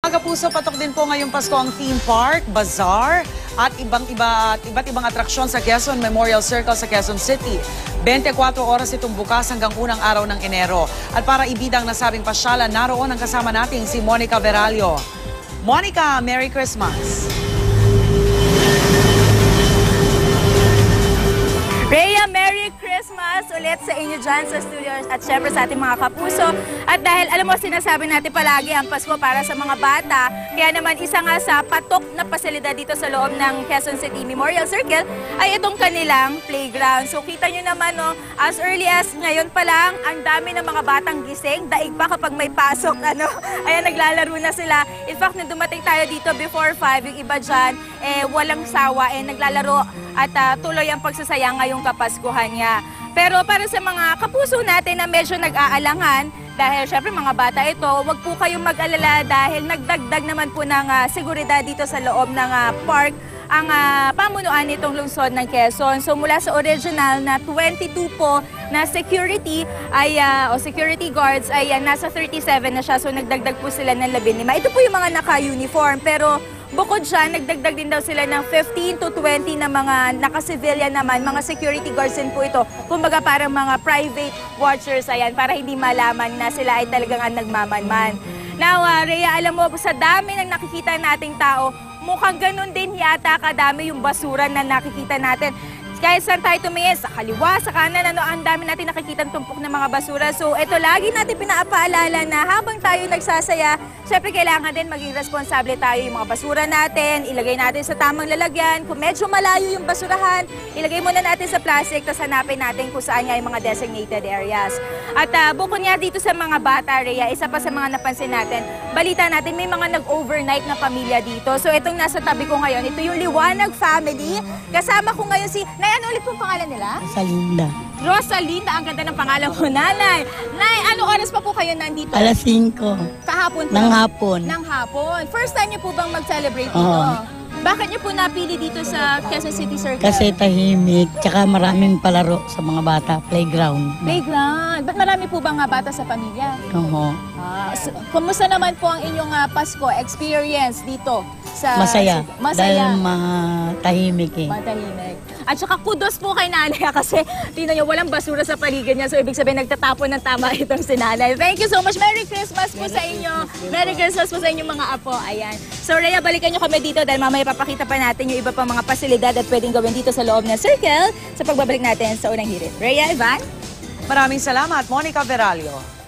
Mga kapuso, patok din po ngayong Pasko ang theme park, bazaar, at iba't ibang atraksyon sa Quezon Memorial Circle sa Quezon City. 24 oras itong bukas hanggang unang araw ng Enero. At para ibidang nasabing pasyalan, naroon ang kasama nating si Monica Veralio. Monica, Merry Christmas! Rhea, Merry Christmas ulit sa inyo dyan sa studio at syempre sa ating mga kapuso. At dahil alam mo, sinasabi natin palagi ang Pasko para sa mga bata, kaya naman isa nga sa patok na pasilidad dito sa loob ng Quezon City Memorial Circle ay itong kanilang playground. So kita nyo naman, no, as early as ngayon pa lang, ang dami ng mga batang gising, daig pa kapag may pasok, ayan, naglalaro na sila. In fact, nung dumating tayo dito before 5, yung iba dyan, walang sawa, naglalaro at tuloy ang pagsasaya ngayong Kapaskuhan niya. Pero para sa mga kapuso natin na medyo nag-aalangan, dahil syempre mga bata ito, wag po kayong mag-alala dahil nagdagdag naman po ng seguridad dito sa loob ng park ang pamunuan nitong lungsod ng Quezon. So mula sa original na 22 po na security ay security guards ay nasa 37 na siya. So nagdagdag po sila ng 15. Ito po yung mga naka-uniform, pero bukod dyan, nagdagdag din daw sila ng 15 to 20 na mga naka-civilian naman, mga security guards din po ito. Kumbaga parang mga private watchers, ayan, para hindi malaman na sila ay talagang nagmamanman. Now, Rhea, alam mo, sa dami ng nakikita nating tao, mukhang ganun din yata kadami yung basura na nakikita natin. Kahit saan tayo tumingin, sa kaliwa, sa kanan, ang dami natin nakikita tumpok ng mga basura. So, ito lagi natin pinapaalala na habang tayo nagsasaya, syempre kailangan din maging responsable tayo yung mga basura natin, ilagay natin sa tamang lalagyan. Kung medyo malayo yung basurahan, ilagay muna natin sa plastic, tapos hanapin natin kung saan nga yung mga designated areas. At bukod nga dito sa mga bata, Rhea, isa pa sa mga napansin natin, balita natin may mga nag-overnight na pamilya dito. So, itong nasa tabi ko ngayon, ito yung Liwanag Family. Kasama ko ngayon si... Ano ulit pong pangalan nila? Rosalinda. Rosalinda, ang ganda ng pangalan mo, nanay. Nay, ano oras pa po kayo nandito? Alas 5. Kahapon po? Ng hapon. Ng hapon. First time niyo po bang mag-celebrate dito? Oo. Bakit niyo po napili dito sa Quezon City Circle? Kasi tahimik, tsaka maraming palaro sa mga bata, playground. Playground. Ba't marami po bang bata sa pamilya? Oo. Kumusta naman po ang inyong Pasko experience dito? Masaya. Masaya. Dahil tahimik eh. Matahimik. At saka kudos po kay nanay kasi tingnan niyo, walang basura sa paligid niya. So ibig sabihin nagtatapon ng tama itong si nanay. Thank you so much. Merry Christmas po sa inyo. Merry Christmas po sa inyong mga apo. Ayan. So Rhea, balikan niyo kami dito dahil mamaya papakita pa natin yung iba pang mga pasilidad at pwedeng gawin dito sa loob ng circle sa pagbabalik natin sa unang hirit. Rhea, Ivan? Maraming salamat, Monica Veralio.